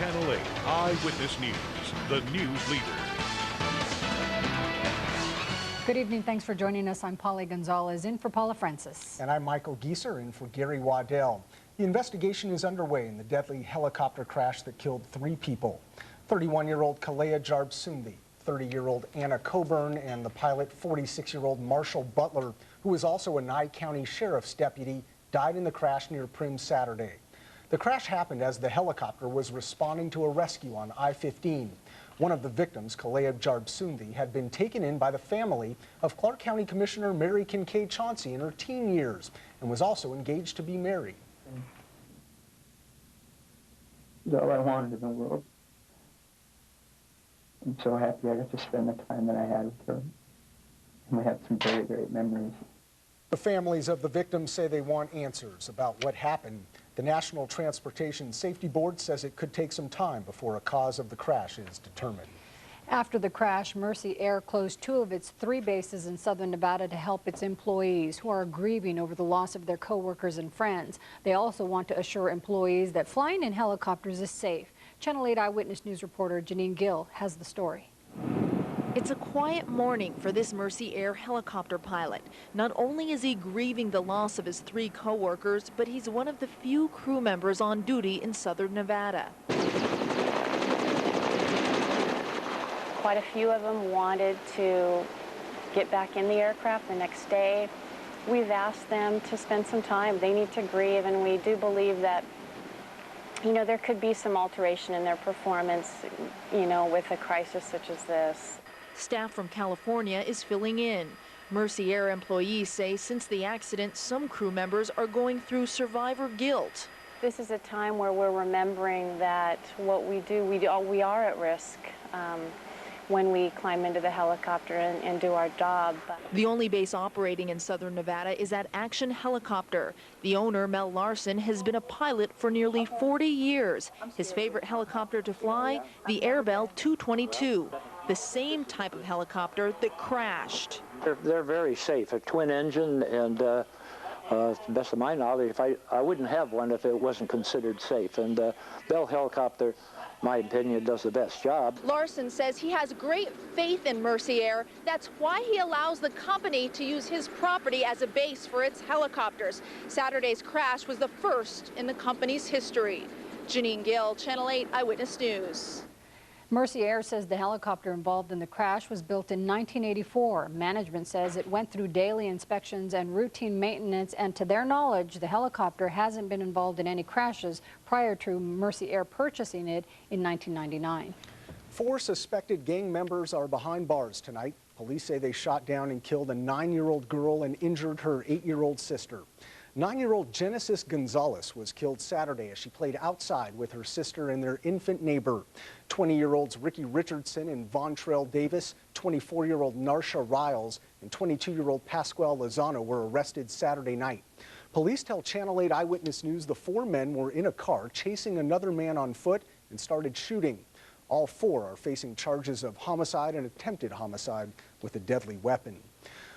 Channel 8 Eyewitness News, the news leader. Good evening. Thanks for joining us. I'm Paula Gonzalez, in for Paula Francis. And I'm Michael Geeser, in for Gary Waddell. The investigation is underway in the deadly helicopter crash that killed 3 people. 31-year-old Kalea Jarbsundi, 30-year-old Anna Coburn, and the pilot, 46-year-old Marshall Butler, who was also a Nye County Sheriff's deputy, died in the crash near Primm Saturday. The crash happened as the helicopter was responding to a rescue on I-15. One of the victims, Kalea Jarbsundi, had been taken in by the family of Clark County Commissioner Mary Kincaid Chauncey in her teen years and was also engaged to be married. It's all I wanted in the world. I'm so happy I got to spend the time that I had with her. And we had some very great memories. The families of the victims say they want answers about what happened. The National Transportation Safety Board says it could take some time before a cause of the crash is determined. After the crash, Mercy Air closed 2 of its 3 bases in southern Nevada to help its employees who are grieving over the loss of their co-workers and friends. They also want to assure employees that flying in helicopters is safe. Channel 8 Eyewitness News reporter Janine Gill has the story. It's a quiet morning for this Mercy Air helicopter pilot. Not only is he grieving the loss of his 3 co-workers, but he's one of the few crew members on duty in southern Nevada. Quite a few of them wanted to get back in the aircraft the next day. We've asked them to spend some time. They need to grieve, and we do believe that, you know, there could be some alteration in their performance, you know, with a crisis such as this. Staff from California is filling in. Mercy Air employees say since the accident, some crew members are going through survivor guilt. This is a time where we're remembering that what we do, we are at risk when we climb into the helicopter and do our job. The only base operating in southern Nevada is at Action Helicopter. The owner, Mel Larson, has been a pilot for nearly 40 years. His favorite helicopter to fly, the Airbell 222, the same type of helicopter that crashed. They're very safe, a twin engine, and to the best of my knowledge, I wouldn't have one if it wasn't considered safe. And Bell Helicopter, my opinion, does the best job. Larson says he has great faith in Mercy Air. That's why he allows the company to use his property as a base for its helicopters. Saturday's crash was the first in the company's history. Janine Gill, Channel 8 Eyewitness News. Mercy Air says the helicopter involved in the crash was built in 1984. Management says it went through daily inspections and routine maintenance, and to their knowledge, the helicopter hasn't been involved in any crashes prior to Mercy Air purchasing it in 1999. 4 suspected gang members are behind bars tonight. Police say they shot down and killed a 9-year-old girl and injured her 8-year-old sister. 9-year-old Janison Gonzalez was killed Saturday as she played outside with her sister and their infant neighbor. 20-year-olds Ricky Richardson and Vontrell Davis, 24-year-old Narsha Riles, and 22-year-old Pasquale Lozano were arrested Saturday night. Police tell Channel 8 Eyewitness News the 4 men were in a car chasing another man on foot and started shooting. All 4 are facing charges of homicide and attempted homicide with a deadly weapon.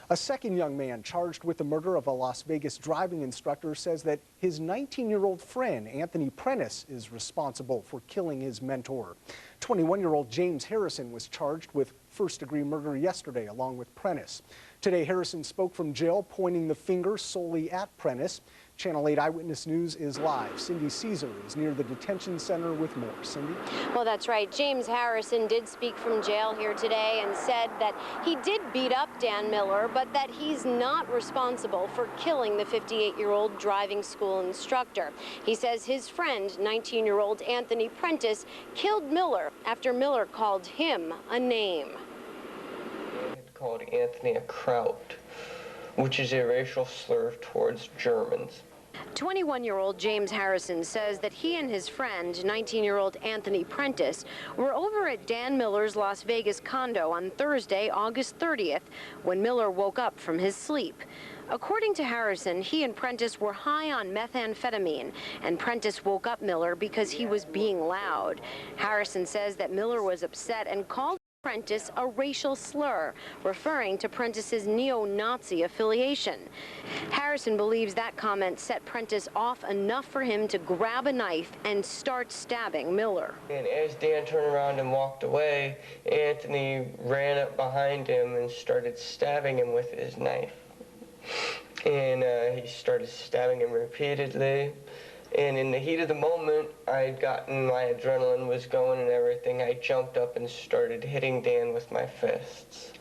A second young man charged with the murder of a Las Vegas driving instructor says that his 19-year-old friend, Anthony Prentice, is responsible for killing his mentor. 21-year-old James Harrison was charged with first-degree murder yesterday, along with Prentice. Today, Harrison spoke from jail, pointing the finger solely at Prentice. Channel 8 Eyewitness News is live. Cindy Cesare is near the detention center with more. Cindy? Well, that's right. James Harrison did speak from jail here today and said that he did beat up Dan Miller, but that he's not responsible for killing the 58-year-old driving school instructor. He says his friend, 19-year-old Anthony Prentice, killed Miller after Miller called him a name. It called Anthony a Kraut, which is a racial slur towards Germans. 21-year-old James Harrison says that he and his friend, 19-year-old Anthony Prentice, were over at Dan Miller's Las Vegas condo on Thursday, August 30th, when Miller woke up from his sleep. According to Harrison, he and Prentice were high on methamphetamine, and Prentice woke up Miller because he was being loud. Harrison says that Miller was upset and called Prentice a racial slur, referring to Prentice's neo-Nazi affiliation. Harrison believes that comment set Prentice off enough for him to grab a knife and start stabbing Miller. And as Dan turned around and walked away, Anthony ran up behind him and started stabbing him with his knife. And he started stabbing him repeatedly. And in the heat of the moment, I had gotten, my adrenaline was going and everything. I jumped up and started hitting Dan with my fists.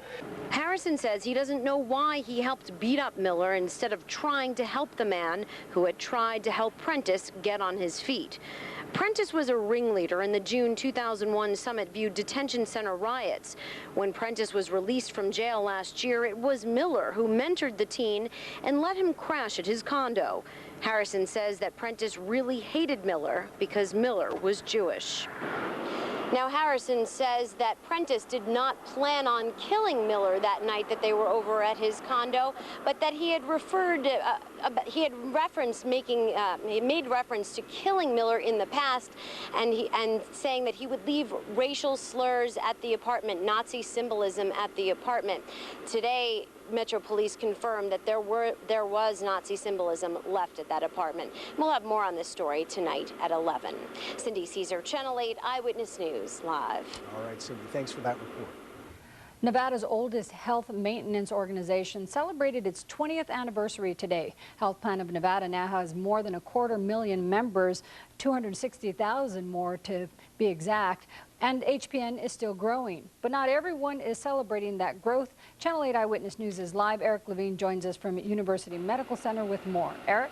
Harrison says he doesn't know why he helped beat up Miller instead of trying to help the man who had tried to help Prentice get on his feet. Prentice was a ringleader in the June 2001 Summit View Detention Center riots. When Prentice was released from jail last year, it was Miller who mentored the teen and let him crash at his condo. Harrison says that Prentice really hated Miller because Miller was Jewish. Now, Harrison says that Prentice did not plan on killing Miller that night that they were over at his condo, but that he had made reference to killing Miller in the past, and saying that he would leave racial slurs at the apartment, Nazi symbolism at the apartment. Today, Metro Police confirmed that there was Nazi symbolism left at that apartment. We'll have more on this story tonight at 11. Cindy Cesare, Channel 8 Eyewitness News, live. All right, Cindy, thanks for that report. Nevada's oldest health maintenance organization celebrated its 20th anniversary today. Health Plan of Nevada now has more than 250,000 members, 260,000 more to be exact, and HPN is still growing. But not everyone is celebrating that growth. Channel 8 Eyewitness News is live. Erik Levine joins us from University Medical Center with more. Erik?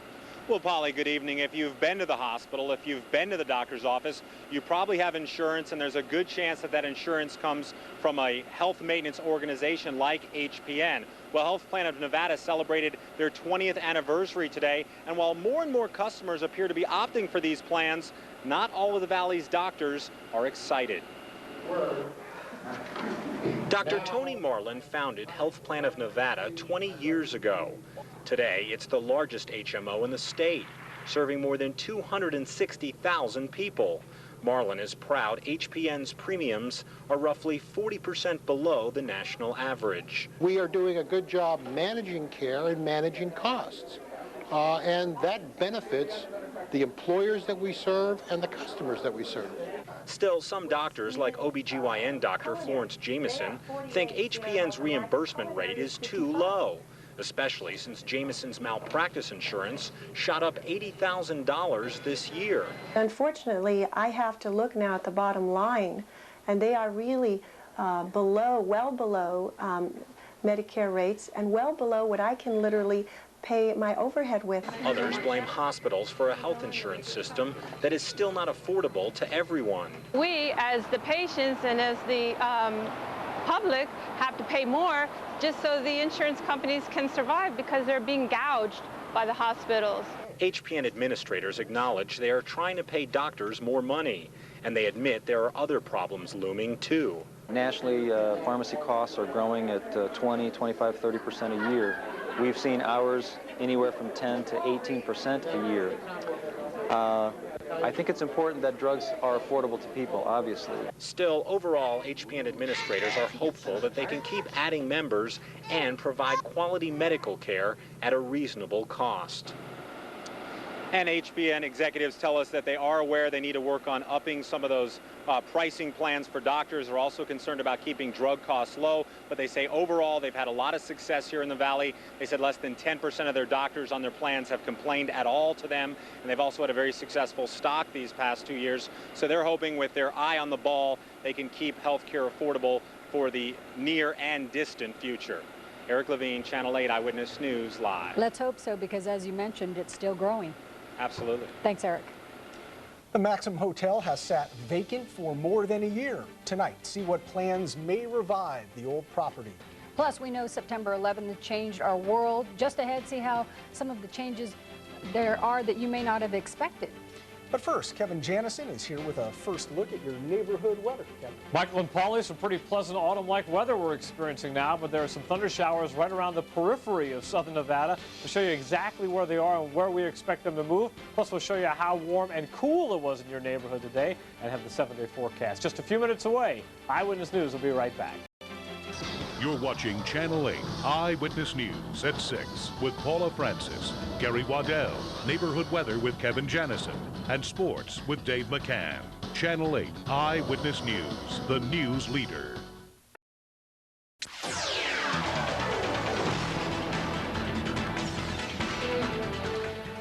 Well, Polly, good evening. If you've been to the hospital, if you've been to the doctor's office, you probably have insurance, and there's a good chance that that insurance comes from a health maintenance organization like HPN. Well, Health Plan of Nevada celebrated their 20th anniversary today, and while more and more customers appear to be opting for these plans, not all of the Valley's doctors are excited. Dr. Tony Marlin founded Health Plan of Nevada 20 years ago. Today, it's the largest HMO in the state, serving more than 260,000 people. Marlin is proud HPN's premiums are roughly 40% below the national average. We are doing a good job managing care and managing costs, and that benefits the employers that we serve and the customers that we serve. Still, some doctors, like OBGYN Dr. Florence Janison, think HPN's reimbursement rate is too low, especially since Jamison's malpractice insurance shot up $80,000 this year. Unfortunately, I have to look now at the bottom line, and they are really well below Medicare rates, and well below what I can literally pay my overhead with. Others blame hospitals for a health insurance system that is still not affordable to everyone. We, as the patients and as the public, have to pay more just so the insurance companies can survive, because they're being gouged by the hospitals. HPN administrators acknowledge they are trying to pay doctors more money, and they admit there are other problems looming too. Nationally, pharmacy costs are growing at 20, 25, 30% a year. We've seen ours anywhere from 10 to 18% a year. I think it's important that drugs are affordable to people, obviously. Still, overall, HPN administrators are hopeful that they can keep adding members and provide quality medical care at a reasonable cost. And HPN executives tell us that they are aware they need to work on upping some of those pricing plans for doctors. They're also concerned about keeping drug costs low, but they say overall they've had a lot of success here in the Valley. They said less than 10% of their doctors on their plans have complained at all to them, and they've also had a very successful stock these past 2 years. So they're hoping, with their eye on the ball, they can keep health care affordable for the near and distant future. Erik Levine, Channel 8 Eyewitness News, live. Let's hope so, because as you mentioned, it's still growing. Absolutely. Thanks, Erik. The Maxim Hotel has sat vacant for more than a year. Tonight, see what plans may revive the old property. Plus, we know September 11th changed our world. Just ahead, see how some of the changes there are that you may not have expected. But first, Kevin Janison is here with a first look at your neighborhood weather. Kevin. Michael and Paulie, some pretty pleasant autumn-like weather we're experiencing now, but there are some thunder showers right around the periphery of southern Nevada. We'll show you exactly where they are and where we expect them to move. Plus, we'll show you how warm and cool it was in your neighborhood today and have the 7-day forecast. Just a few minutes away. Eyewitness News will be right back. You're watching Channel 8 Eyewitness News at 6 with Paula Francis, Gary Waddell, Neighborhood Weather with Kevin Janison, and Sports with Dave McCann. Channel 8 Eyewitness News, the news leader.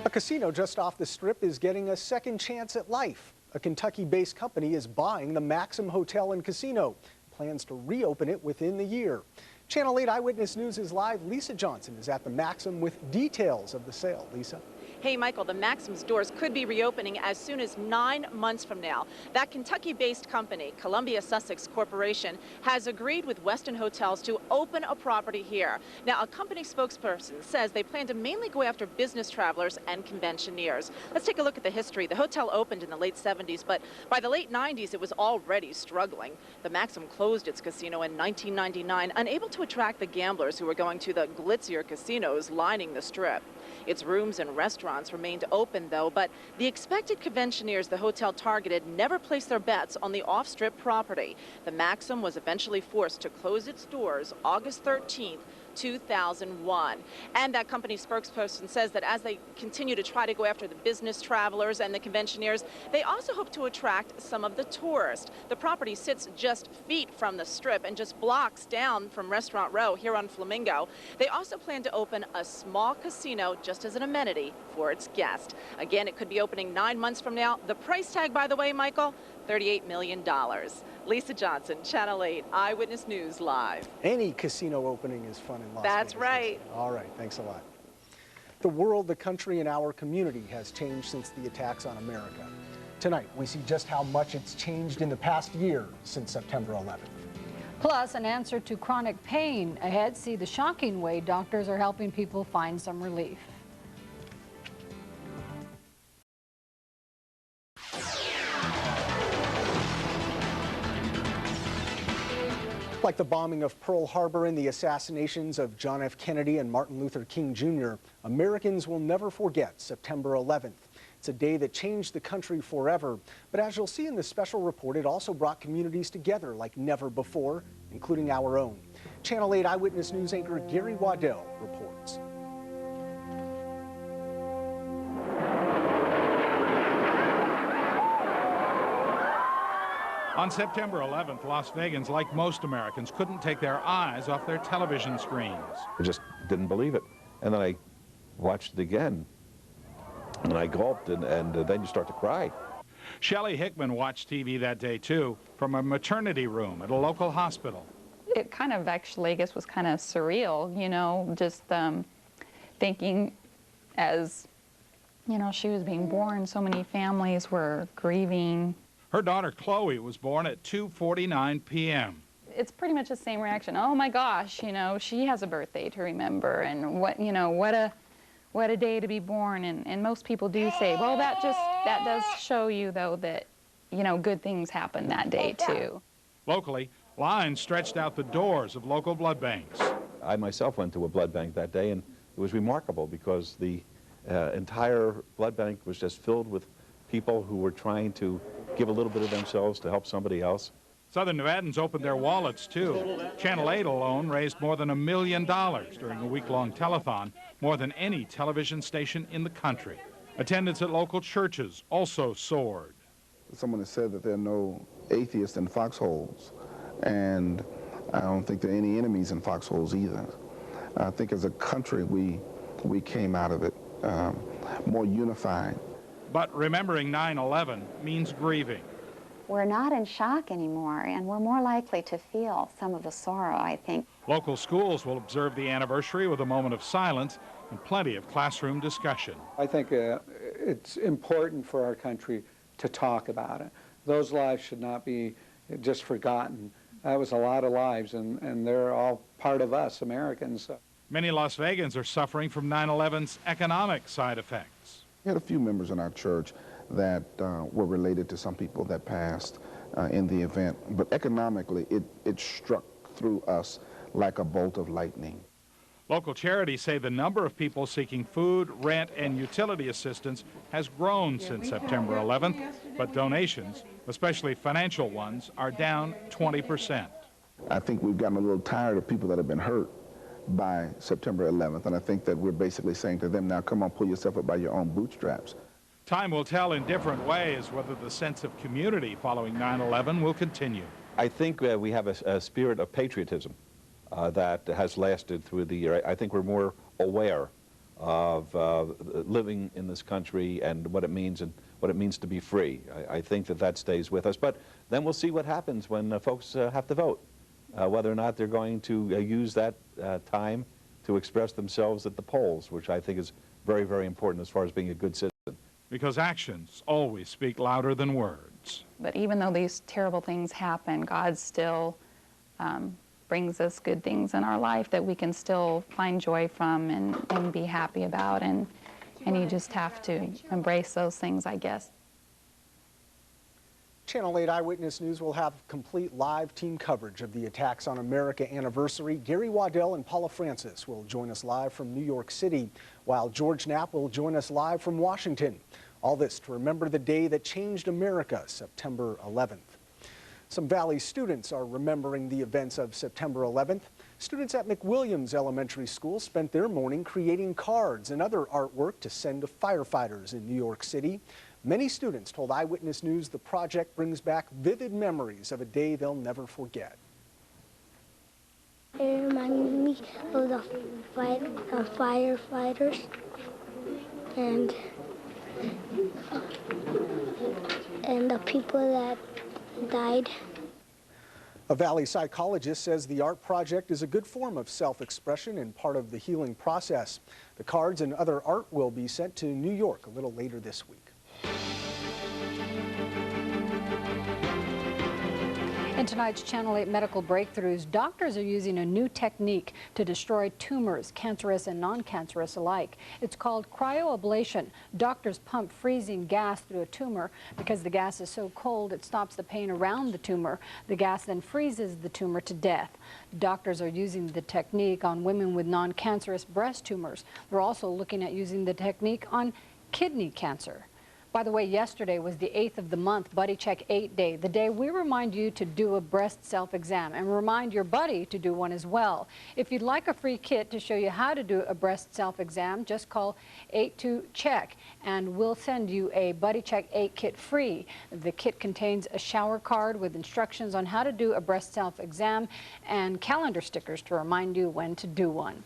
A casino just off the Strip is getting a second chance at life. A Kentucky-based company is buying the Maxim Hotel and Casino. Plans to reopen it within the year. Channel 8 Eyewitness News is live. Lisa Johnson is at the Maxim with details of the sale. Lisa. Hey, Michael, the Maxim's doors could be reopening as soon as 9 months from now. That Kentucky-based company, Columbia Sussex Corporation, has agreed with Westin Hotels to open a property here. Now, a company spokesperson says they plan to mainly go after business travelers and conventioneers. Let's take a look at the history. The hotel opened in the late 70s, but by the late 90s, it was already struggling. The Maxim closed its casino in 1999, unable to attract the gamblers who were going to the glitzier casinos lining the Strip. Its rooms and restaurants remained open, though, but the expected conventioneers the hotel targeted never placed their bets on the off-strip property. The Maxim was eventually forced to close its doors August 13th, 2001. And that company spokesperson says that as they continue to try to go after the business travelers and the conventioneers, they also hope to attract some of the tourists. The property sits just feet from the Strip and just blocks down from Restaurant Row here on Flamingo. They also plan to open a small casino just as an amenity for its guests. Again, it could be opening 9 months from now. The price tag, by the way, Michael, $38 million. Lisa Johnson, Channel 8 Eyewitness News Live. Any casino opening is fun in Las Vegas. That's right. All right, thanks a lot. The world, the country, and our community has changed since the attacks on America. Tonight, we see just how much it's changed in the past year since September 11th. Plus, an answer to chronic pain. Ahead, see the shocking way doctors are helping people find some relief. Like the bombing of Pearl Harbor and the assassinations of John F. Kennedy and Martin Luther King Jr., Americans will never forget September 11th. It's a day that changed the country forever. But as you'll see in this special report, it also brought communities together like never before, including our own. Channel 8 Eyewitness News anchor Gary Waddell reports. On September 11th, Las Vegans, like most Americans, couldn't take their eyes off their television screens. I just didn't believe it. And then I watched it again, and I gulped, and then you start to cry. Shelley Hickman watched TV that day, too, from a maternity room at a local hospital. It kind of actually, I guess, was kind of surreal, you know, just thinking as, you know, she was being born, so many families were grieving. Her daughter Chloe was born at 2:49 p.m. It's pretty much the same reaction. Oh my gosh, you know, she has a birthday to remember, and what, you know, what a day to be born. And most people do say, well, that does show you, though, that, you know, good things happen that day too. Locally, lines stretched out the doors of local blood banks. I myself went to a blood bank that day, and it was remarkable because the entire blood bank was just filled with people who were trying to give a little bit of themselves to help somebody else. Southern Nevadans opened their wallets, too. Channel 8 alone raised more than $1 million during a week-long telethon, more than any television station in the country. Attendance at local churches also soared. Someone has said that there are no atheists in foxholes, and I don't think there are any enemies in foxholes either. I think as a country, we came out of it more unified. But remembering 9/11 means grieving. We're not in shock anymore, and we're more likely to feel some of the sorrow, I think. Local schools will observe the anniversary with a moment of silence and plenty of classroom discussion. I think it's important for our country to talk about it. Those lives should not be just forgotten. That was a lot of lives, and they're all part of us, Americans. Many Las Vegans are suffering from 9/11's economic side effects. We had a few members in our church that were related to some people that passed in the event. But economically, it struck through us like a bolt of lightning. Local charities say the number of people seeking food, rent, and utility assistance has grown since September 11th, but donations, especially financial ones, are down 20%. I think we've gotten a little tired of people that have been hurt by September 11th, and I think that we're basically saying to them, now come on, pull yourself up by your own bootstraps. Time will tell in different ways whether the sense of community following 9/11 will continue. I think we have a spirit of patriotism that has lasted through the year. I think we're more aware of living in this country and what it means to be free. I think that stays with us. But then we'll see what happens when folks have to vote, whether or not they're going to use that time to express themselves at the polls, which I think is very, very important as far as being a good citizen. Because actions always speak louder than words. But even though these terrible things happen, God still brings us good things in our life that we can still find joy from and be happy about, and you just have to embrace those things, I guess. Channel 8 Eyewitness News will have complete live team coverage of the Attacks on America anniversary. Gary Waddell and Paula Francis will join us live from New York City, while George Knapp will join us live from Washington. All this to remember the day that changed America, September 11th. Some Valley students are remembering the events of September 11th. Students at McWilliams Elementary School spent their morning creating cards and other artwork to send to firefighters in New York City. Many students told Eyewitness News the project brings back vivid memories of a day they'll never forget. It reminded me of the firefighters and the people that died. A Valley psychologist says the art project is a good form of self-expression and part of the healing process. The cards and other art will be sent to New York a little later this week. In tonight's Channel 8 Medical Breakthroughs, doctors are using a new technique to destroy tumors, cancerous and non-cancerous alike. It's called cryoablation. Doctors pump freezing gas through a tumor. Because the gas is so cold, it stops the pain around the tumor. The gas then freezes the tumor to death. Doctors are using the technique on women with non-cancerous breast tumors. They're also looking at using the technique on kidney cancer. By the way, yesterday was the 8th of the month, Buddy Check 8 Day, the day we remind you to do a breast self-exam and remind your buddy to do one as well. If you'd like a free kit to show you how to do a breast self-exam, just call 82-CHECK and we'll send you a Buddy Check 8 kit free. The kit contains a shower card with instructions on how to do a breast self-exam and calendar stickers to remind you when to do one.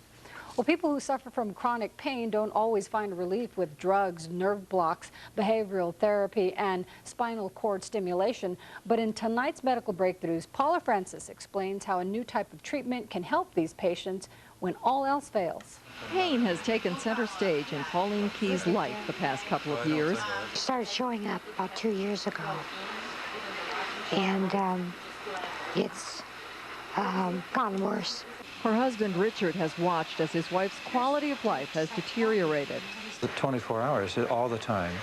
Well, people who suffer from chronic pain don't always find relief with drugs, nerve blocks, behavioral therapy, and spinal cord stimulation. But in tonight's Medical Breakthroughs, Paula Francis explains how a new type of treatment can help these patients when all else fails. Pain has taken center stage in Pauline Key's life the past couple of years. It started showing up about 2 years ago, and it's gotten worse. Her husband, Richard, has watched as his wife's quality of life has deteriorated. 24 hours, all the time.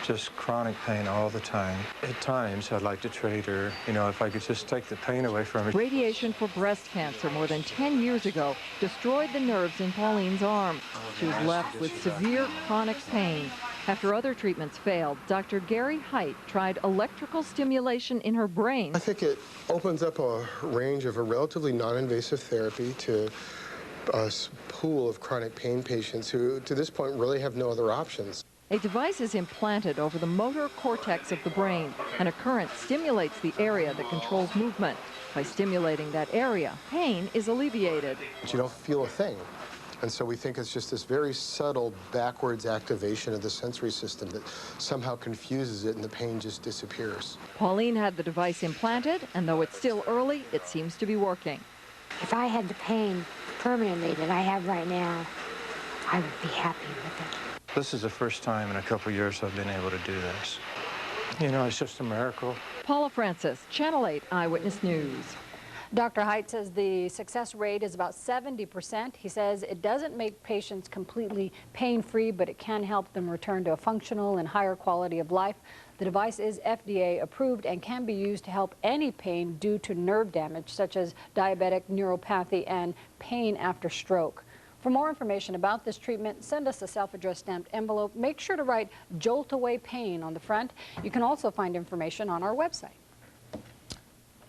Just chronic pain all the time. At times, I'd like to trade her, if I could just take the pain away from her. Radiation for breast cancer more than 10 years ago destroyed the nerves in Pauline's arm. She was left with severe chronic pain. After other treatments failed, Dr. Gary Height tried electrical stimulation in her brain. I think it opens up a range of a relatively non-invasive therapy to a pool of chronic pain patients who, to this point, really have no other options. A device is implanted over the motor cortex of the brain, and a current stimulates the area that controls movement. By stimulating that area, pain is alleviated. But you don't feel a thing. And so we think it's just this very subtle backwards activation of the sensory system that somehow confuses it and the pain just disappears. Pauline had the device implanted, and though it's still early, it seems to be working. If I had the pain permanently that I have right now, I would be happy with it. This is the first time in a couple of years I've been able to do this. It's just a miracle. Paula Francis, Channel 8 Eyewitness News. Dr. Haidt says the success rate is about 70%. He says it doesn't make patients completely pain-free, but it can help them return to a functional and higher quality of life. The device is FDA approved and can be used to help any pain due to nerve damage, such as diabetic neuropathy and pain after stroke. For more information about this treatment, send us a self-addressed stamped envelope. Make sure to write "Jolt Away Pain" on the front. You can also find information on our website.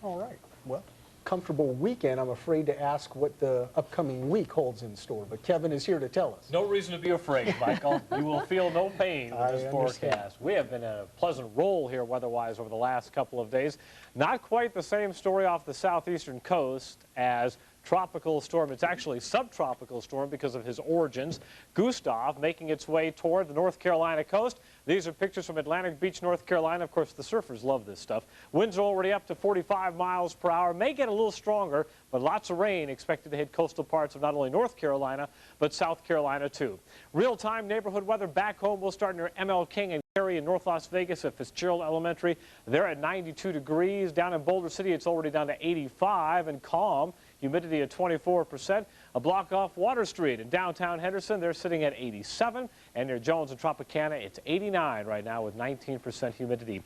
All right. Well, comfortable weekend. I'm afraid to ask what the upcoming week holds in store, but Kevin is here to tell us. No reason to be afraid, Michael. You will feel no pain with this forecast. We have been in a pleasant roll here weather-wise over the last couple of days. Not quite the same story off the southeastern coast as tropical storm. It's actually subtropical storm because of his origins. Gustav making its way toward the North Carolina coast. These are pictures from Atlantic Beach, North Carolina. Of course, the surfers love this stuff. Winds are already up to 45 miles per hour. May get a little stronger, but lots of rain expected to hit coastal parts of not only North Carolina, but South Carolina too. Real-time neighborhood weather back home. We'll start near M.L. King and Gary in North Las Vegas at Fitzgerald Elementary. They're at 92 degrees. Down in Boulder City, it's already down to 85 and calm. Humidity at 24%. A block off Water Street in downtown Henderson, they're sitting at 87. And near Jones and Tropicana, it's 89 right now with 19% humidity.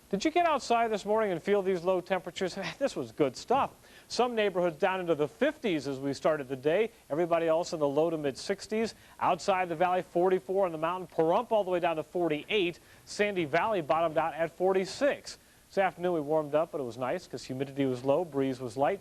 Did you get outside this morning and feel these low temperatures? This was good stuff. Some neighborhoods down into the 50s as we started the day. Everybody else in the low to mid 60s. Outside the valley, 44 on the mountain. Pahrump all the way down to 48. Sandy Valley bottomed out at 46. This afternoon we warmed up, but it was nice because humidity was low, breeze was light.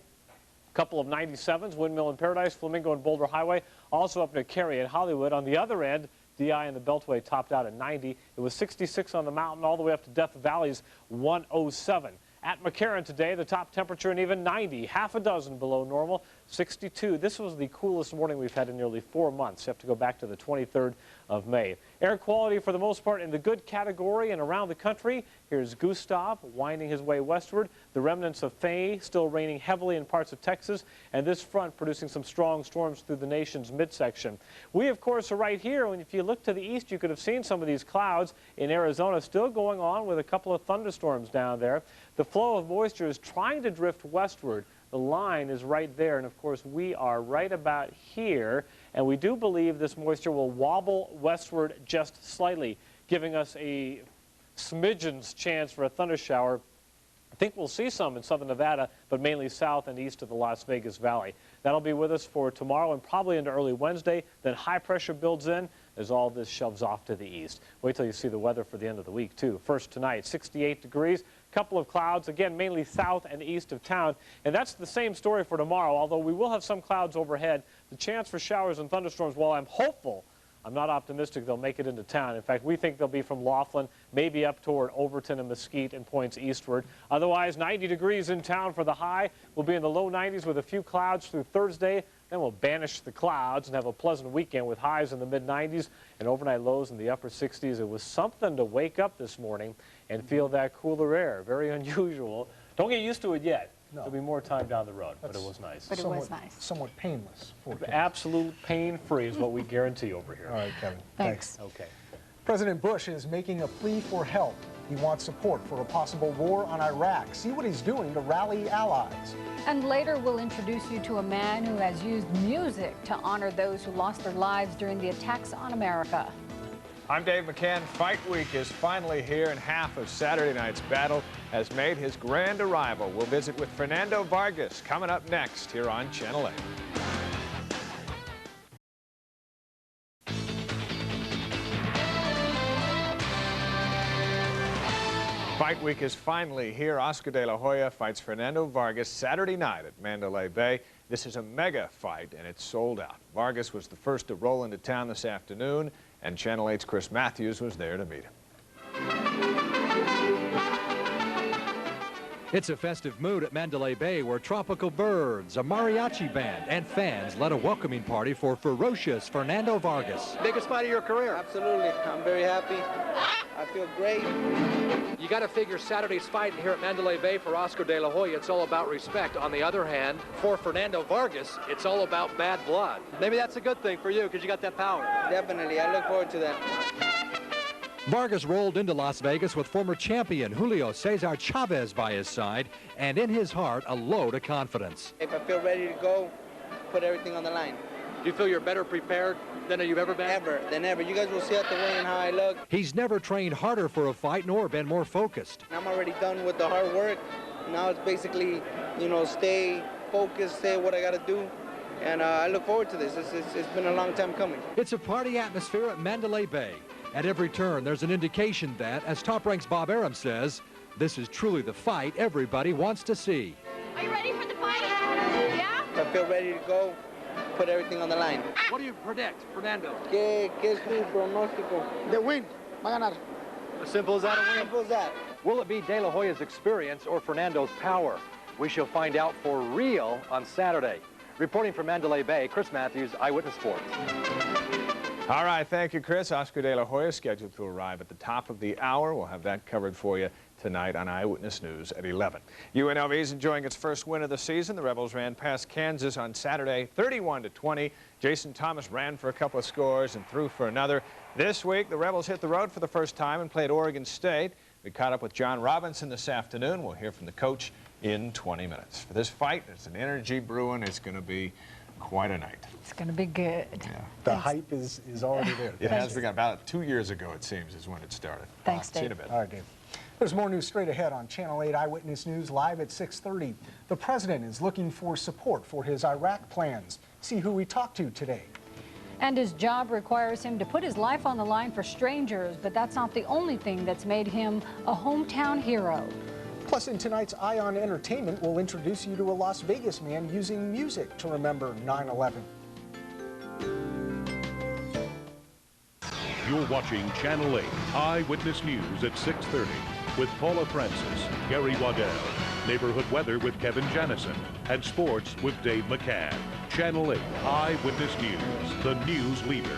Couple of 97s, Windmill in Paradise, Flamingo and Boulder Highway, also up near Cary and Hollywood. On the other end, DI and the Beltway topped out at 90. It was 66 on the mountain all the way up to Death Valley's 107. At McCarran today, the top temperature and even 90, half a dozen below normal, 62. This was the coolest morning we've had in nearly 4 months. You have to go back to the 23rd of May. Air quality for the most part in the good category and around the country. Here's Gustav winding his way westward. The remnants of Faye still raining heavily in parts of Texas, and this front producing some strong storms through the nation's midsection. We, of course, are right here, and if you look to the east, you could have seen some of these clouds in Arizona still going on with a couple of thunderstorms down there. The flow of moisture is trying to drift westward. The line is right there, and of course we are right about here, and we do believe this moisture will wobble westward just slightly, giving us a smidgen's chance for a thundershower. I think we'll see some in southern Nevada, but mainly south and east of the Las Vegas Valley. That'll be with us for tomorrow and probably into early Wednesday. Then high pressure builds in as all this shoves off to the east. Wait till you see the weather for the end of the week, too. First tonight, 68 degrees, couple of clouds, again, mainly south and east of town. And that's the same story for tomorrow, although we will have some clouds overhead. The chance for showers and thunderstorms, while I'm hopeful, I'm not optimistic they'll make it into town. In fact, we think they'll be from Laughlin, maybe up toward Overton and Mesquite and points eastward. Otherwise, 90 degrees in town for the high. We'll be in the low 90s with a few clouds through Thursday. Then we'll banish the clouds and have a pleasant weekend with highs in the mid-90s and overnight lows in the upper 60s. It was something to wake up this morning and feel that cooler air. Very unusual. Don't get used to it yet. No. There'll be more time down the road, but it was nice. But it was nice. Somewhat painless. Absolute pain-free is what we guarantee over here. All right, Kevin. Thanks. Okay. President Bush is making a plea for help. He wants support for a possible war on Iraq. See what he's doing to rally allies. And later we'll introduce you to a man who has used music to honor those who lost their lives during the attacks on America. I'm Dave McCann. Fight Week is finally here, and half of Saturday night's battle has made his grand arrival. We'll visit with Fernando Vargas coming up next here on Channel 8. Fight Week is finally here. Oscar de la Hoya fights Fernando Vargas Saturday night at Mandalay Bay. This is a mega fight, and it's sold out. Vargas was the first to roll into town this afternoon, and Channel 8's Chris Maathuis was there to meet him. It's a festive mood at Mandalay Bay where tropical birds, a mariachi band, and fans led a welcoming party for ferocious Fernando Vargas. Biggest fight of your career? Absolutely. I'm very happy. I feel great. You got to figure Saturday's fight here at Mandalay Bay for Oscar de la Hoya, it's all about respect. On the other hand, for Fernando Vargas, it's all about bad blood. Maybe that's a good thing for you because you got that power. Definitely. I look forward to that. Vargas rolled into Las Vegas with former champion Julio Cesar Chavez by his side, and in his heart, a load of confidence. If I feel ready to go, put everything on the line. Do you feel you're better prepared than you've ever been? Ever, than ever. You guys will see at the weigh-in how I look. He's never trained harder for a fight nor been more focused. I'm already done with the hard work. Now it's basically, you know, stay focused, say what I got to do. And I look forward to this. It's been a long time coming. It's a party atmosphere at Mandalay Bay. At every turn, there's an indication that, as Top Rank's Bob Arum says, this is truly the fight everybody wants to see. Are you ready for the fight? Yeah? If I feel ready to go, put everything on the line. What do you predict, Fernando? ¿Qué es tu pronóstico? The win. Va a ganar. As simple as that, a win? Simple as that. Will it be De La Hoya's experience or Fernando's power? We shall find out for real on Saturday. Reporting from Mandalay Bay, Chris Maathuis, Eyewitness Sports. All right, thank you, Chris. Oscar De La Hoya scheduled to arrive at the top of the hour. We'll have that covered for you tonight on Eyewitness News at 11. UNLV is enjoying its first win of the season. The Rebels ran past Kansas on Saturday, 31-20. Jason Thomas ran for a couple of scores and threw for another. This week, the Rebels hit the road for the first time and played Oregon State. We caught up with John Robinson this afternoon. We'll hear from the coach in 20 minutes. For this fight, there's an energy brewing. It's going to be quite a night. It's going to be good. Yeah. The hype is already there. It has begun. About 2 years ago, it seems, is when it started. Thanks, Dave. See you in a bit. All right, Dave. There's more news straight ahead on Channel 8 Eyewitness News live at 6:30. The president is looking for support for his Iraq plans. See who we talked to today. And his job requires him to put his life on the line for strangers, but that's not the only thing that's made him a hometown hero. Plus, in tonight's Eye on Entertainment, we'll introduce you to a Las Vegas man using music to remember 9/11. You're watching Channel 8 Eyewitness News at 6:30 with Paula Francis, Gary Waddell, neighborhood weather with Kevin Janison, and sports with Dave McCann. Channel 8 Eyewitness News, the news leader.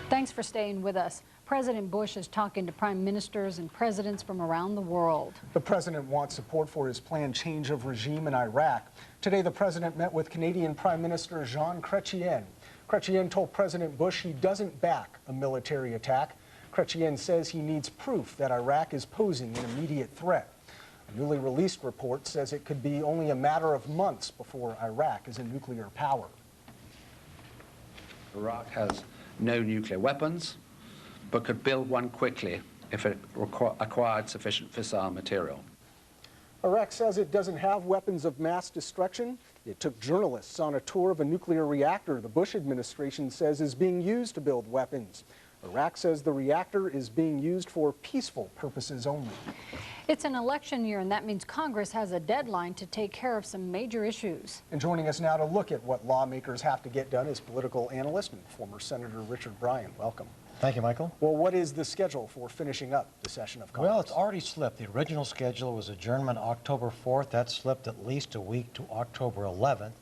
Thanks for staying with us. President Bush is talking to prime ministers and presidents from around the world. The president wants support for his planned change of regime in Iraq. Today, the president met with Canadian Prime Minister Jean Chrétien. Chrétien told President Bush he doesn't back a military attack. Chrétien says he needs proof that Iraq is posing an immediate threat. A newly released report says it could be only a matter of months before Iraq is a nuclear power. Iraq has no nuclear weapons, but could build one quickly if it acquired sufficient fissile material. Iraq says it doesn't have weapons of mass destruction. It took journalists on a tour of a nuclear reactor the Bush administration says is being used to build weapons. Iraq says the reactor is being used for peaceful purposes only. It's an election year, and that means Congress has a deadline to take care of some major issues. And joining us now to look at what lawmakers have to get done is political analyst and former Senator Richard Bryan. Welcome. Thank you, Michael. Well, what is the schedule for finishing up the session of Congress? Well, it's already slipped. The original schedule was adjournment October 4th. That slipped at least a week to October 11th.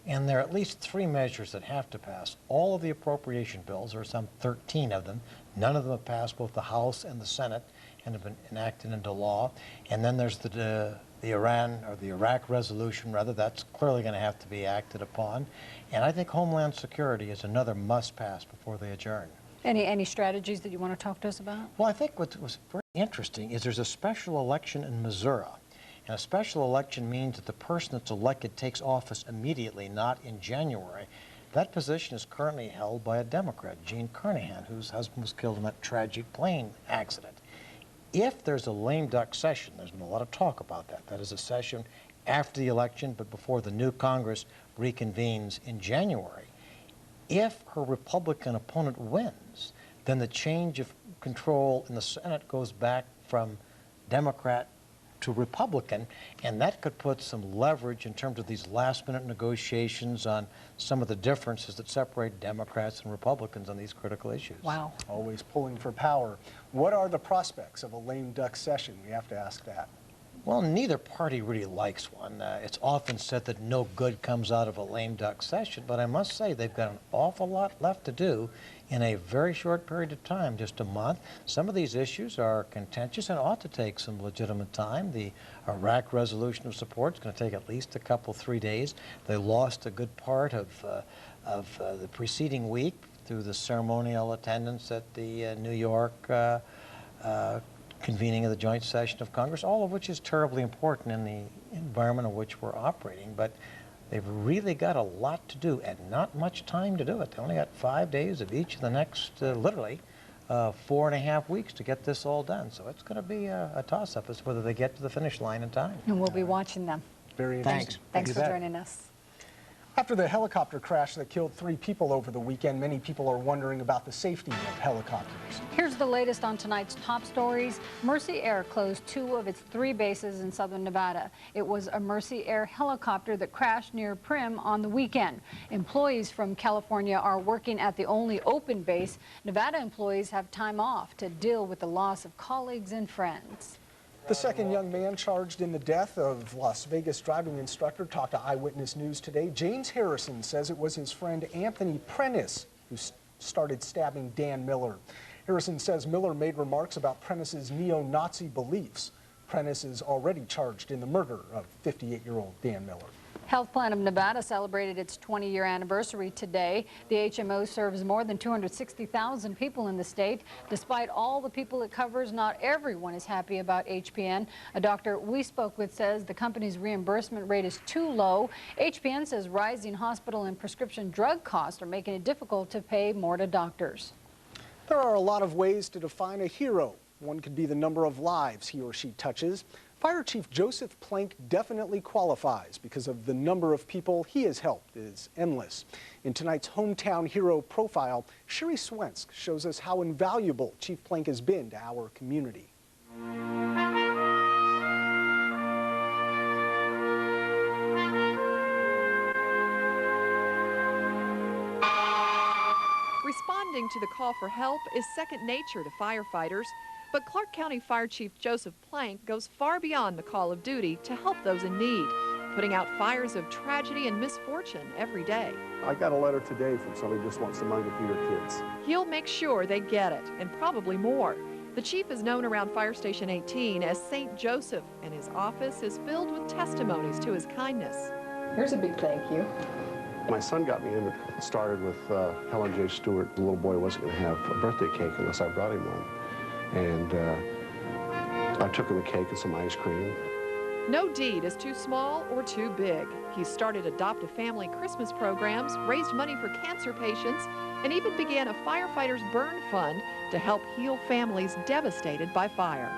And there are at least 3 measures that have to pass. All of the appropriation bills, there are some 13 of them. None of them have passed both the House and the Senate and have been enacted into law. And then there's the Iraq resolution, rather. That's clearly going to have to be acted upon. And I think Homeland Security is another must-pass before they adjourn. Any strategies that you want to talk to us about? Well, I think what was very interesting is there's a special election in Missouri. And a special election means that the person that's elected takes office immediately, not in January. That position is currently held by a Democrat, Gene Carnahan, whose husband was killed in that tragic plane accident. If there's a lame duck session, there's been a lot of talk about that. That is a session after the election, but before the new Congress reconvenes in January. If her Republican opponent wins, then the change of control in the Senate goes back from Democrat to Republican, and that could put some leverage in terms of these last-minute negotiations on some of the differences that separate Democrats and Republicans on these critical issues. Wow. Always pulling for power. What are the prospects of a lame duck session? We have to ask that. Well, neither party really likes one. It's often said that no good comes out of a lame duck session, but I must say they've got an awful lot left to do in a very short period of time, just a month. Some of these issues are contentious and ought to take some legitimate time. The Iraq resolution of support is going to take at least a couple, 3 days. They lost a good part of the preceding week through the ceremonial attendance at the New York convening of the joint session of Congress, all of which is terribly important in the environment in which we're operating. But they've really got a lot to do and not much time to do it. They only got 5 days of each of the next, literally, 4.5 weeks to get this all done. So it's going to be a toss-up as to whether they get to the finish line in time. And we'll be watching them. Very interesting. Thanks for joining us. After the helicopter crash that killed 3 people over the weekend, many people are wondering about the safety of helicopters. Here's the latest on tonight's top stories. Mercy Air closed 2 of its 3 bases in southern Nevada. It was a Mercy Air helicopter that crashed near Primm on the weekend. Employees from California are working at the only open base. Nevada employees have time off to deal with the loss of colleagues and friends. The second young man charged in the death of Las Vegas driving instructor talked to Eyewitness News today. James Harrison says it was his friend Anthony Prentice who started stabbing Dan Miller. Harrison says Miller made remarks about Prentice's neo-Nazi beliefs. Prentice is already charged in the murder of 58-year-old Dan Miller. Health Plan of Nevada celebrated its 20-year anniversary today. The HMO serves more than 260,000 people in the state. Despite all the people it covers, not everyone is happy about HPN. A doctor we spoke with says the company's reimbursement rate is too low. HPN says rising hospital and prescription drug costs are making it difficult to pay more to doctors. There are a lot of ways to define a hero. One could be the number of lives he or she touches. Fire Chief Joseph Planck definitely qualifies because of the number of people he has helped is endless. In tonight's Hometown Hero Profile, Sherry Swenk shows us how invaluable Chief Planck has been to our community. Responding to the call for help is second nature to firefighters. But Clark County Fire Chief Joseph Planck goes far beyond the call of duty to help those in need, putting out fires of tragedy and misfortune every day. I got a letter today from somebody who just wants some money to feed her kids. He'll make sure they get it, and probably more. The chief is known around Fire Station 18 as St. Joseph, and his office is filled with testimonies to his kindness. Here's a big thank you. My son got me in. It started with Helen J. Stewart. The little boy wasn't going to have a birthday cake unless I brought him one. And I took him a cake and some ice cream. No deed is too small or too big. He's started adopt-a-family Christmas programs, raised money for cancer patients, and even began a firefighters burn fund to help heal families devastated by fire.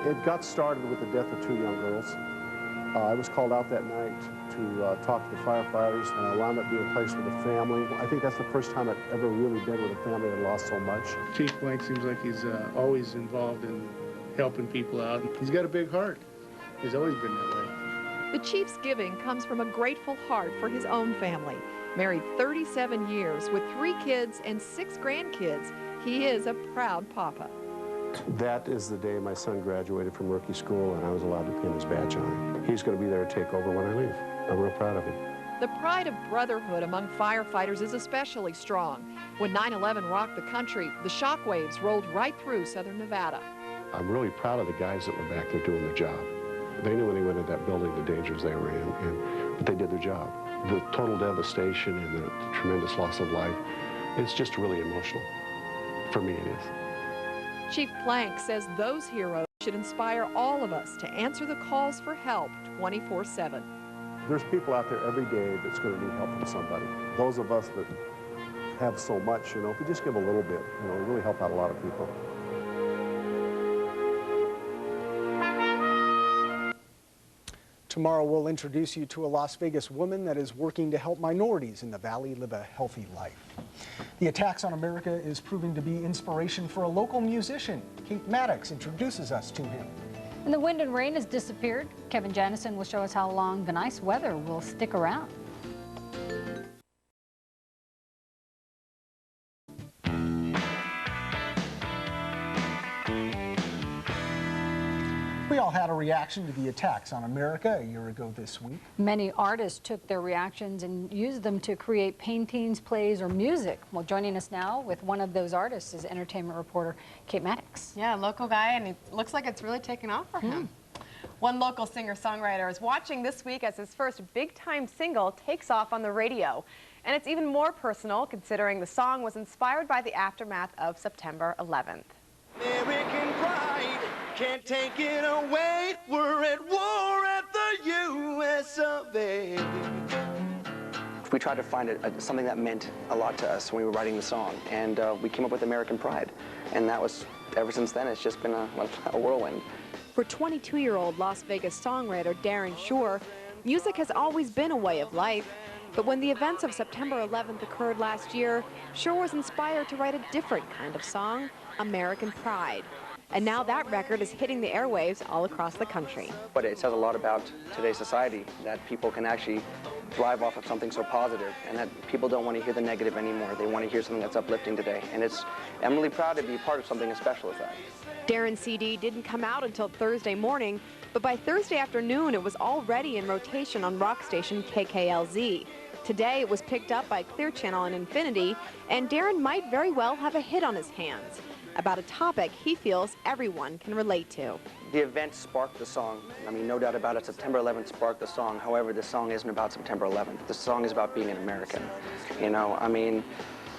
It got started with the death of 2 young girls. I was called out that night to talk to the firefighters, and I wound up being placed with a family. I think that's the first time I've ever really been with a family that lost so much. Chief Planck seems like he's always involved in helping people out. He's got a big heart. He's always been that way. The chief's giving comes from a grateful heart for his own family. Married 37 years with 3 kids and 6 grandkids, he is a proud papa. That is the day my son graduated from rookie school and I was allowed to pin his badge on him. He's going to be there to take over when I leave. I'm real proud of him. The pride of brotherhood among firefighters is especially strong. When 9/11 rocked the country, the shockwaves rolled right through southern Nevada. I'm really proud of the guys that were back there doing their job. They knew when they went into that building the dangers they were in, but they did their job. The total devastation and the tremendous loss of life, it's just really emotional. For me, it is. Chief Planck says those heroes should inspire all of us to answer the calls for help 24/7. There's people out there every day that's going to need help from somebody. Those of us that have so much, if we just give a little bit, really help out a lot of people. Tomorrow we'll introduce you to a Las Vegas woman that is working to help minorities in the Valley live a healthy life. The Attacks on America is proving to be inspiration for a local musician. Kate Maddox introduces us to him. And the wind and rain has disappeared. Kevin Janison will show us how long the nice weather will stick around. We all had a reaction to the attacks on America a year ago this week. Many artists took their reactions and used them to create paintings, plays, or music. Well, joining us now with one of those artists is entertainment reporter Kate Maddox. Yeah, local guy, and it looks like it's really taken off for him. One local singer-songwriter is watching this week as his first big-time single takes off on the radio. And it's even more personal considering the song was inspired by the aftermath of September 11th. American pride, can't take it away. We're at war at the U.S. of A. We tried to find something that meant a lot to us when we were writing the song, and we came up with American Pride. And that was, ever since then, it's just been a whirlwind. For 22-year-old Las Vegas songwriter Darren Shore, music has always been a way of life. But when the events of September 11th occurred last year, Shore was inspired to write a different kind of song, American Pride. And now that record is hitting the airwaves all across the country. But it says a lot about today's society, that people can actually thrive off of something so positive, and that people don't want to hear the negative anymore. They want to hear something that's uplifting today. And I'm really proud to be part of something as special as that. Darren's CD didn't come out until Thursday morning, but by Thursday afternoon it was already in rotation on rock station KKLZ. Today it was picked up by Clear Channel and Infinity, and Darren might very well have a hit on his hands about a topic he feels everyone can relate to. The event sparked the song. I mean, no doubt about it, September 11th sparked the song. However, this song isn't about September 11th. The song is about being an American. You know, I mean,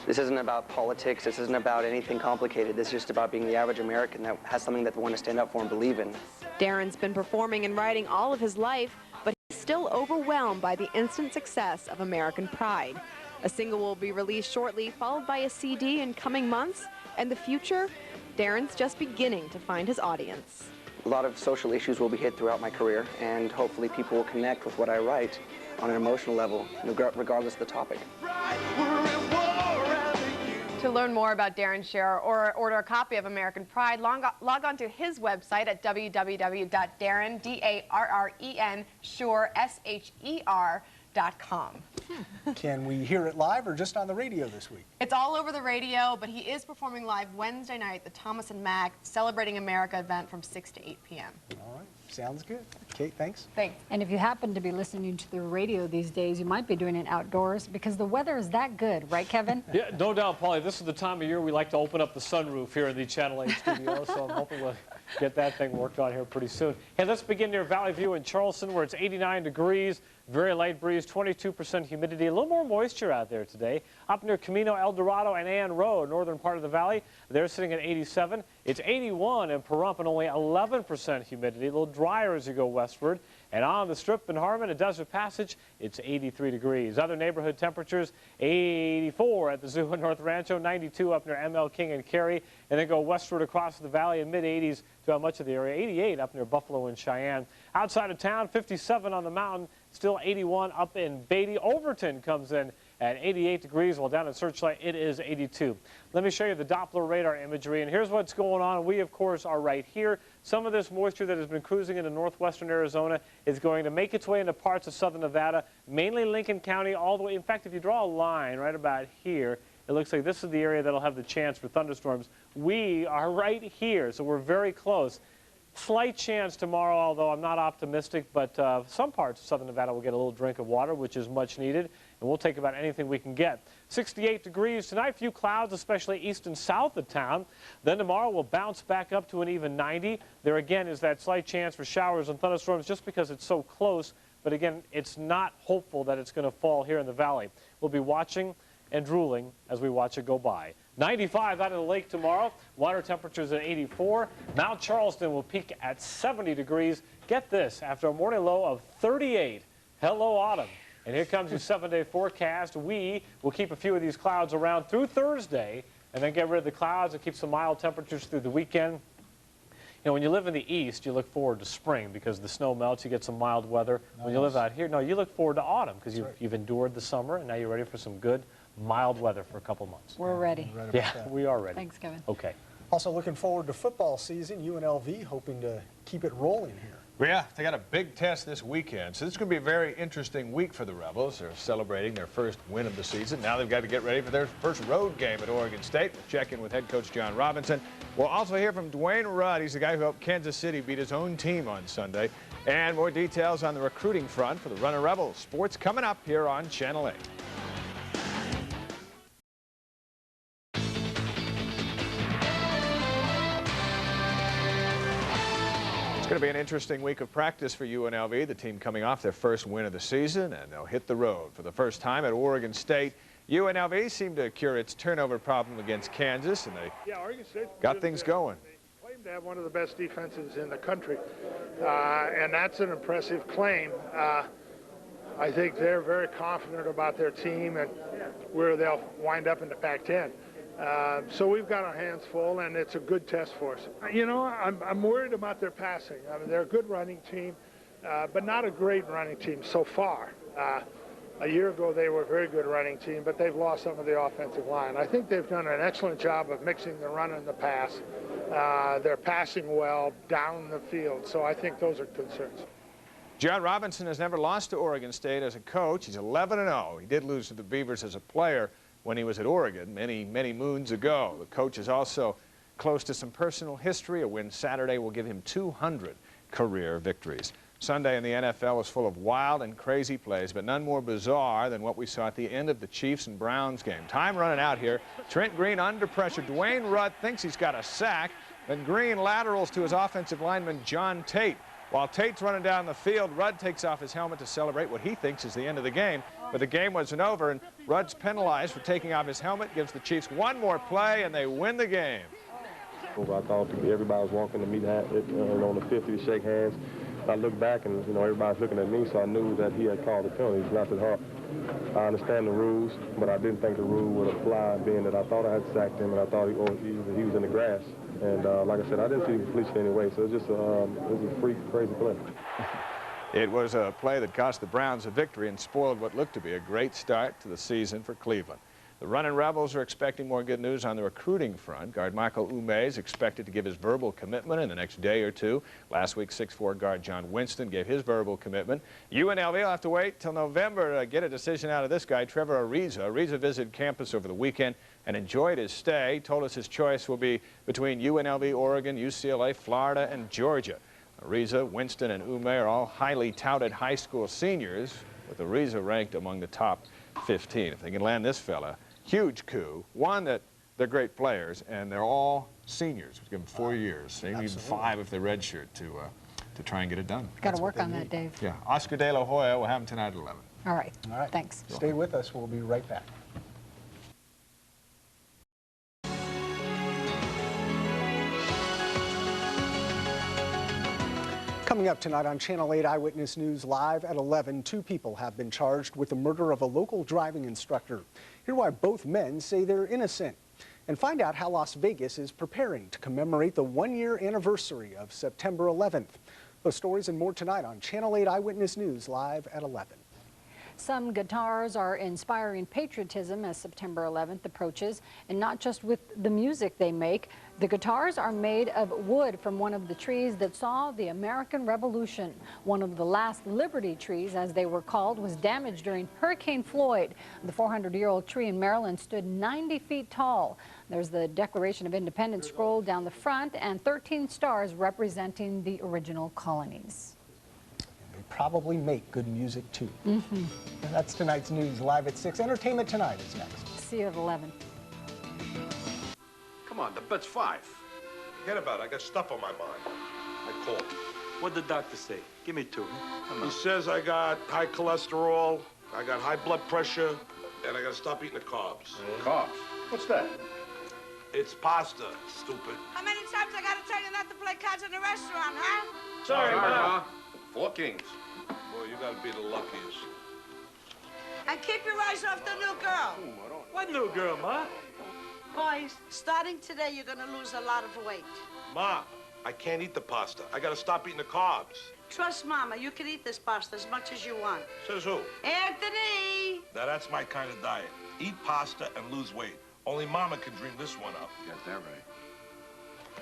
this isn't about politics. This isn't about anything complicated. This is just about being the average American that has something that they want to stand up for and believe in. Darren's been performing and writing all of his life, but he's still overwhelmed by the instant success of American Pride. A single will be released shortly, followed by a CD in coming months. And the future? Darren's just beginning to find his audience. A lot of social issues will be hit throughout my career, and hopefully people will connect with what I write on an emotional level, regardless of the topic. To learn more about Darren Shore or order a copy of American Pride, log on to his website at www.darren, D-A-R-R-E-N, Shore, S-H-E-R.com. Can we hear it live or just on the radio this week? It's all over the radio, but he is performing live Wednesday night at the Thomas & Mack Celebrating America event from 6 to 8 p.m. All right, sounds good. Kate, thanks. Thanks. And if you happen to be listening to the radio these days, you might be doing it outdoors because the weather is that good, right, Kevin? Yeah, no doubt, Polly. This is the time of year we like to open up the sunroof here in the Channel 8 studio, so I'm hoping we'll get that thing worked on here pretty soon. Hey, let's begin near Valley View in Charleston, where it's 89 degrees, very light breeze, 22% humidity, a little more moisture out there today. Up near Camino, El Dorado, and Ann Road, northern part of the valley, they're sitting at 87. It's 81 in Pahrump and only 11% humidity, a little drier as you go westward. And on the Strip in Harmon and Desert Passage, it's 83 degrees. Other neighborhood temperatures, 84 at the Zoo in North Rancho, 92 up near ML King and Cary, and then go westward across the valley in mid-80s throughout much of the area, 88 up near Buffalo and Cheyenne. Outside of town, 57 on the mountain, still 81 up in Beatty. Overton comes in at 88 degrees, while down in Searchlight it is 82. Let me show you the Doppler radar imagery, and here's what's going on. We, of course, are right here. Some of this moisture that has been cruising into northwestern Arizona is going to make its way into parts of southern Nevada, mainly Lincoln County, all the way. In fact, if you draw a line right about here, it looks like this is the area that'll have the chance for thunderstorms. We are right here, so we're very close. Slight chance tomorrow, although I'm not optimistic, but some parts of southern Nevada will get a little drink of water, which is much needed, and we'll take about anything we can get. 68 degrees tonight, few clouds, especially east and south of town. Then tomorrow we'll bounce back up to an even 90. There again is that slight chance for showers and thunderstorms just because it's so close, but again, it's not hopeful that it's going to fall here in the valley. We'll be watching and drooling as we watch it go by. 95 out of the lake tomorrow. Water temperatures at 84. Mount Charleston will peak at 70 degrees. Get this, after a morning low of 38. Hello, autumn. And here comes your 7-day forecast. We will keep a few of these clouds around through Thursday and then get rid of the clouds and keep some mild temperatures through the weekend. You know, when you live in the east, you look forward to spring because the snow melts, you get some mild weather. Nice. When you live out here, no, you look forward to autumn because you've endured the summer and now you're ready for some good mild weather for a couple months. We're ready. Yeah, we are ready. Thanks, Kevin. Okay. Also looking forward to football season. UNLV hoping to keep it rolling here. Well, yeah, they got a big test this weekend, so this is going to be a very interesting week for the Rebels. They're celebrating their first win of the season. Now they've got to get ready for their first road game at Oregon State. We'll check in with head coach John Robinson. We'll also hear from Dwayne Rudd. He's the guy who helped Kansas City beat his own team on Sunday. And more details on the recruiting front for the Runner Rebels. Sports coming up here on Channel 8. It's going to be an interesting week of practice for UNLV, the team coming off their first win of the season, and they'll hit the road for the first time at Oregon State. UNLV seemed to cure its turnover problem against Kansas, and they got things going. They claim to have one of the best defenses in the country, and that's an impressive claim. I think they're very confident about their team and where they'll wind up in the Pac-10. So we've got our hands full, and it's a good test for us. You know, I'm worried about their passing. I mean, they're a good running team, but not a great running team so far. A year ago, they were a very good running team, but they've lost some of the offensive line. I think they've done an excellent job of mixing the run and the pass. They're passing well down the field, so I think those are concerns. John Robinson has never lost to Oregon State as a coach. He's 11-0. He did lose to the Beavers as a player when he was at Oregon many moons ago. The coach is also close to some personal history. A win Saturday will give him 200 career victories. Sunday in the NFL was full of wild and crazy plays, but none more bizarre than what we saw at the end of the Chiefs and Browns game. Time running out here. Trent Green under pressure. Dwayne Rudd thinks he's got a sack. Then Green laterals to his offensive lineman, John Tate. While Tate's running down the field, Rudd takes off his helmet to celebrate what he thinks is the end of the game. But the game wasn't over, and Rudd's penalized for taking off his helmet, gives the Chiefs one more play, and they win the game. I thought everybody was walking to meet on the 50 to shake hands. I looked back, and everybody's looking at me, so I knew that he had called the penalties. And I said, I understand the rules, but I didn't think the rule would apply, being that I thought I had sacked him, and I thought he was in the grass. And like I said, I didn't see the completion anyway, so it was just it was a freak, crazy play. It was a play that cost the Browns a victory and spoiled what looked to be a great start to the season for Cleveland. The Runnin' Rebels are expecting more good news on the recruiting front. Guard Michael Ume is expected to give his verbal commitment in the next day or two. Last week, 6'4" guard John Winston gave his verbal commitment. UNLV will have to wait till November to get a decision out of this guy, Trevor Ariza. Ariza visited campus over the weekend and enjoyed his stay. Told us his choice will be between UNLV, Oregon, UCLA, Florida, and Georgia. Ariza, Winston, and Ume are all highly touted high school seniors, with Ariza ranked among the top 15. If they can land this fella, huge coup. One, that they're great players, and they're all seniors. We give them 4 years, maybe even 5 if they redshirt to try and get it done. Got to work on that, Dave. Yeah, Oscar De La Hoya will have him tonight at 11. All right. Thanks. Stay with us. We'll be right back. Coming up tonight on Channel 8 Eyewitness News Live at 11, 2 people have been charged with the murder of a local driving instructor. Hear why both men say they're innocent. And find out how Las Vegas is preparing to commemorate the 1-year anniversary of September 11th. Those stories and more tonight on Channel 8 Eyewitness News Live at 11. Some guitars are inspiring patriotism as September 11th approaches, and not just with the music they make. The guitars are made of wood from one of the trees that saw the American Revolution. One of the last Liberty trees, as they were called, was damaged during Hurricane Floyd. The 400-year-old tree in Maryland stood 90 feet tall. There's the Declaration of Independence scroll down the front and 13 stars representing the original colonies. Probably make good music too. And that's tonight's news live at 6. Entertainment Tonight is next. See you at 11. Come on, the bet's 5. Forget about it. I got stuff on my mind. I called. What'd the doctor say? Give me 2. He says I got high cholesterol, I got high blood pressure, and I got to stop eating the carbs. Carbs? What's that? It's pasta, stupid. How many times I gotta tell you not to play cards in the restaurant, huh? Sorry, Ma. 4 kings. Boy, you gotta be the luckiest. And keep your eyes off the new girl. What new girl, Ma? Boys, starting today, you're gonna lose a lot of weight. Ma, I can't eat the pasta. I gotta stop eating the carbs. Trust Mama, you can eat this pasta as much as you want. Says who? Anthony! Now, that's my kind of diet. Eat pasta and lose weight. Only Mama can dream this one up. Got that right.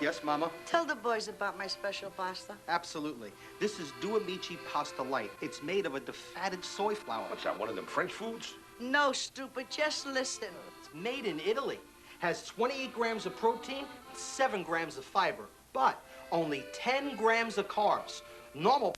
Yes, Mama? Tell the boys about my special pasta. Absolutely. This is Duamici Pasta Light. It's made of a defatted soy flour. What's that, one of them French foods? No, stupid, just listen. It's made in Italy. Has 28 grams of protein, 7 grams of fiber, but only 10 grams of carbs. Normal